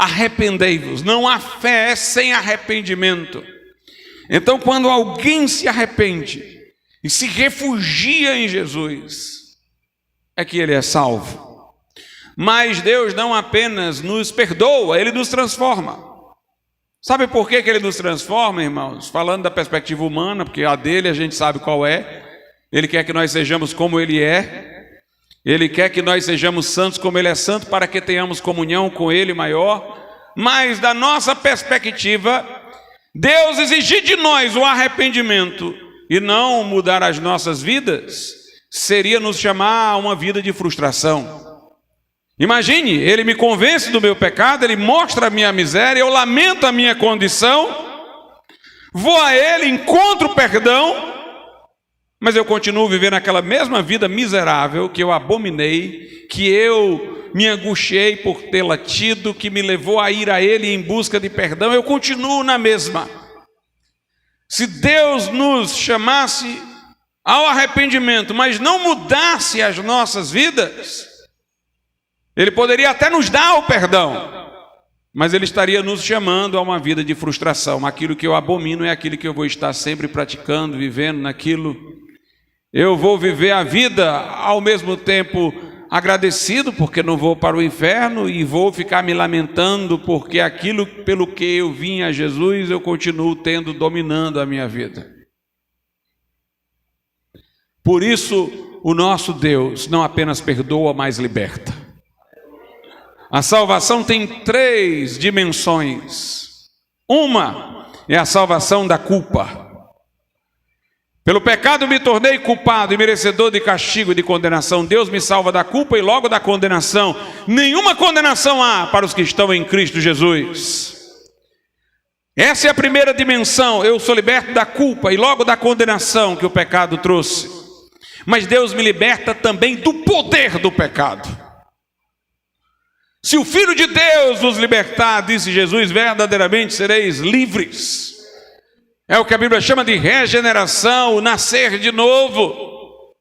arrependei-vos. Não há fé sem arrependimento. Então, quando alguém se arrepende e se refugia em Jesus, é que ele é salvo. Mas Deus não apenas nos perdoa, Ele nos transforma. Sabe por que Ele nos transforma, irmãos? Falando da perspectiva humana, porque a dele a gente sabe qual é. Ele quer que nós sejamos como Ele é. Ele quer que nós sejamos santos como Ele é santo, para que tenhamos comunhão com Ele maior. Mas da nossa perspectiva, Deus exigir de nós o arrependimento e não mudar as nossas vidas, seria nos chamar a uma vida de frustração. Imagine, Ele me convence do meu pecado, Ele mostra a minha miséria, eu lamento a minha condição, vou a Ele, encontro perdão, mas eu continuo vivendo aquela mesma vida miserável que eu abominei, que eu me angustiei por tê-la tido, que me levou a ir a Ele em busca de perdão, eu continuo na mesma. Se Deus nos chamasse ao arrependimento, mas não mudasse as nossas vidas, Ele poderia até nos dar o perdão, mas Ele estaria nos chamando a uma vida de frustração. Aquilo que eu abomino é aquilo que eu vou estar sempre praticando, vivendo naquilo. Eu vou viver a vida ao mesmo tempo agradecido, porque não vou para o inferno, e vou ficar me lamentando, porque aquilo pelo que eu vim a Jesus, eu continuo dominando a minha vida. Por isso, o nosso Deus não apenas perdoa, mas liberta. A salvação tem 3 dimensões. Uma é a salvação da culpa. Pelo pecado me tornei culpado e merecedor de castigo e de condenação. Deus me salva da culpa e logo da condenação. Nenhuma condenação há para os que estão em Cristo Jesus. Essa é a primeira dimensão. Eu sou liberto da culpa e logo da condenação que o pecado trouxe. Mas Deus me liberta também do poder do pecado. Se o Filho de Deus nos libertar, disse Jesus, verdadeiramente sereis livres. É o que a Bíblia chama de regeneração, o nascer de novo.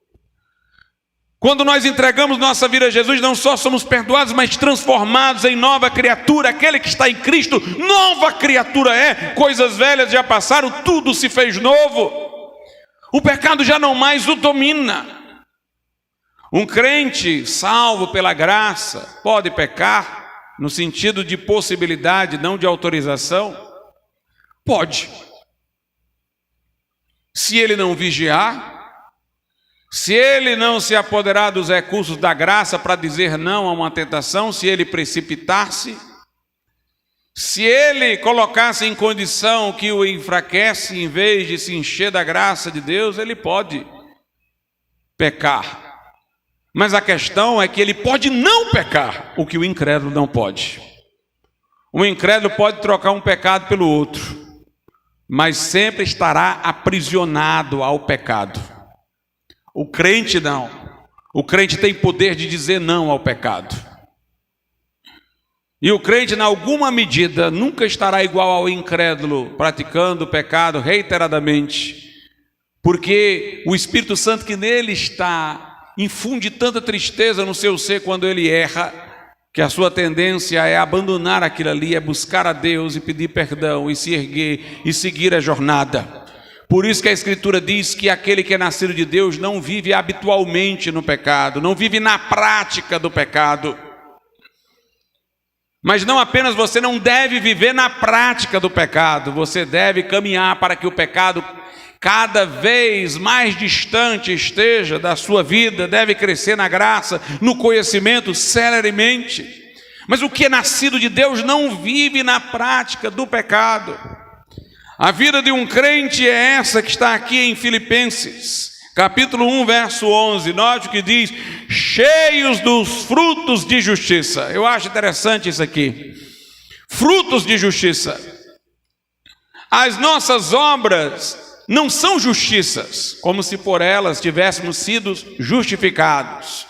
Quando nós entregamos nossa vida a Jesus, não só somos perdoados, mas transformados em nova criatura. Aquele que está em Cristo, nova criatura é. Coisas velhas já passaram, tudo se fez novo. O pecado já não mais o domina. Um crente salvo pela graça pode pecar no sentido de possibilidade, não de autorização? Pode. Se ele não vigiar, se ele não se apoderar dos recursos da graça para dizer não a uma tentação, se ele precipitar-se, se ele colocar-se em condição que o enfraquece, em vez de se encher da graça de Deus, ele pode pecar. Mas a questão é que ele pode não pecar, o que o incrédulo não pode. O incrédulo pode trocar um pecado pelo outro, mas sempre estará aprisionado ao pecado. O crente não. O crente tem poder de dizer não ao pecado. E o crente, em alguma medida, nunca estará igual ao incrédulo, praticando o pecado reiteradamente, porque o Espírito Santo que nele está infunde tanta tristeza no seu ser quando ele erra, que a sua tendência é abandonar aquilo ali, é buscar a Deus e pedir perdão, e se erguer e seguir a jornada. Por isso que a Escritura diz que aquele que é nascido de Deus não vive habitualmente no pecado, não vive na prática do pecado. Mas não apenas você não deve viver na prática do pecado, você deve caminhar para que o pecado cada vez mais distante esteja da sua vida, deve crescer na graça, no conhecimento, celeremente. Mas o que é nascido de Deus não vive na prática do pecado. A vida de um crente é essa que está aqui em Filipenses, capítulo 1, verso 11. Note o que diz: cheios dos frutos de justiça. Eu acho interessante isso aqui. Frutos de justiça. As nossas obras não são justiças, como se por elas tivéssemos sido justificados.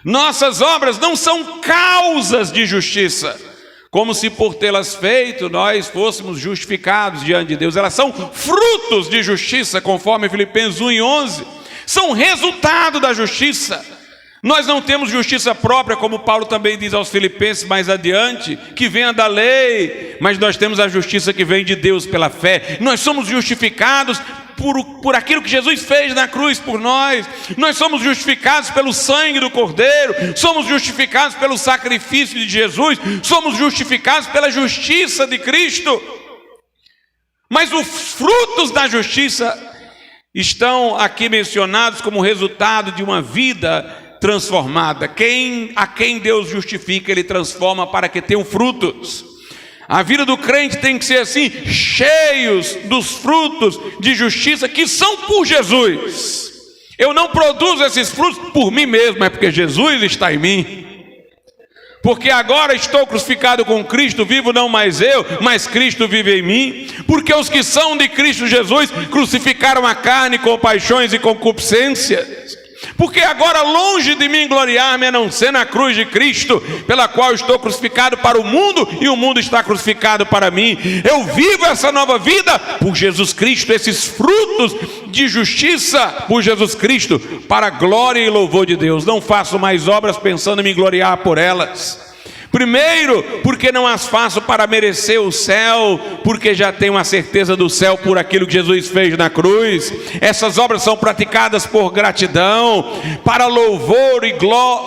Nossas obras não são causas de justiça, como se por tê-las feito nós fôssemos justificados diante de Deus. Elas são frutos de justiça, conforme Filipenses 1:11. São resultado da justiça. Nós não temos justiça própria, como Paulo também diz aos Filipenses mais adiante, que venha da lei, mas nós temos a justiça que vem de Deus pela fé. Nós somos justificados por aquilo que Jesus fez na cruz por nós. Nós somos justificados pelo sangue do Cordeiro, somos justificados pelo sacrifício de Jesus, somos justificados pela justiça de Cristo. Mas os frutos da justiça estão aqui mencionados como resultado de uma vida transformada. A quem Deus justifica, Ele transforma para que tenham frutos. A vida do crente tem que ser assim, cheios dos frutos de justiça que são por Jesus. Eu não produzo esses frutos por mim mesmo, é porque Jesus está em mim. Porque agora estou crucificado com Cristo, vivo não mais eu, mas Cristo vive em mim. Porque os que são de Cristo Jesus crucificaram a carne com paixões e concupiscências. Porque agora longe de mim gloriar-me a não ser na cruz de Cristo, pela qual estou crucificado para o mundo e o mundo está crucificado para mim. Eu vivo essa nova vida por Jesus Cristo, esses frutos de justiça por Jesus Cristo, para a glória e louvor de Deus. Não faço mais obras pensando em me gloriar por elas. Primeiro, porque não as faço para merecer o céu, porque já tenho a certeza do céu por aquilo que Jesus fez na cruz. Essas obras são praticadas por gratidão, para louvor e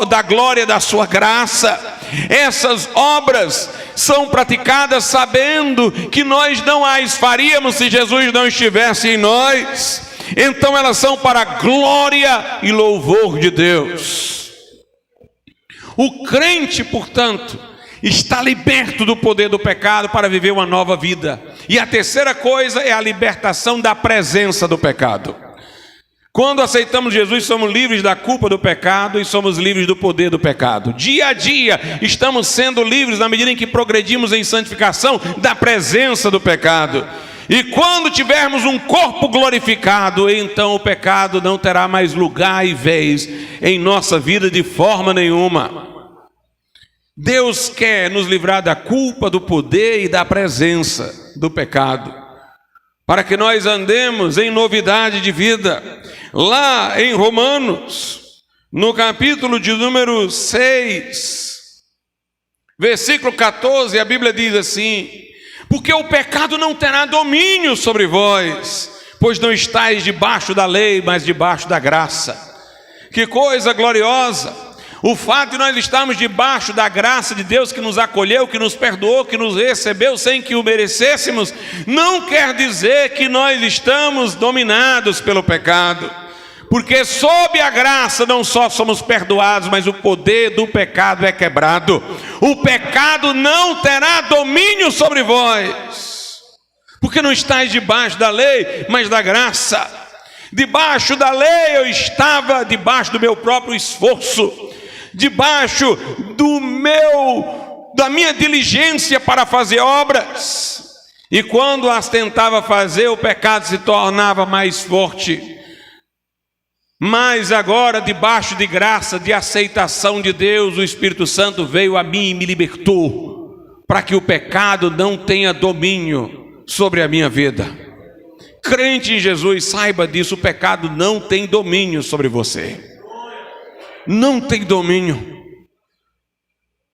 da glória da sua graça. Essas obras são praticadas sabendo que nós não as faríamos se Jesus não estivesse em nós. Então elas são para a glória e louvor de Deus. O crente, portanto, está liberto do poder do pecado para viver uma nova vida. E a terceira coisa é a libertação da presença do pecado. Quando aceitamos Jesus, somos livres da culpa do pecado e somos livres do poder do pecado. Dia a dia, estamos sendo livres na medida em que progredimos em santificação da presença do pecado. E quando tivermos um corpo glorificado, então o pecado não terá mais lugar e vez em nossa vida de forma nenhuma. Deus quer nos livrar da culpa, do poder e da presença do pecado, para que nós andemos em novidade de vida. Lá em Romanos, no capítulo de número 6, versículo 14, a Bíblia diz assim: porque o pecado não terá domínio sobre vós, pois não estáis debaixo da lei, mas debaixo da graça. Que coisa gloriosa! O fato de nós estarmos debaixo da graça de Deus, que nos acolheu, que nos perdoou, que nos recebeu sem que o merecêssemos, não quer dizer que nós estamos dominados pelo pecado. Porque sob a graça não só somos perdoados, mas o poder do pecado é quebrado. O pecado não terá domínio sobre vós, porque não estáis debaixo da lei, mas da graça. Debaixo da lei eu estava debaixo do meu próprio esforço, debaixo da minha diligência para fazer obras. E quando as tentava fazer, o pecado se tornava mais forte. Mas agora, debaixo de graça, de aceitação de Deus, o Espírito Santo veio a mim e me libertou, para que o pecado não tenha domínio sobre a minha vida. Crente em Jesus, saiba disso, o pecado não tem domínio sobre você. Não tem domínio.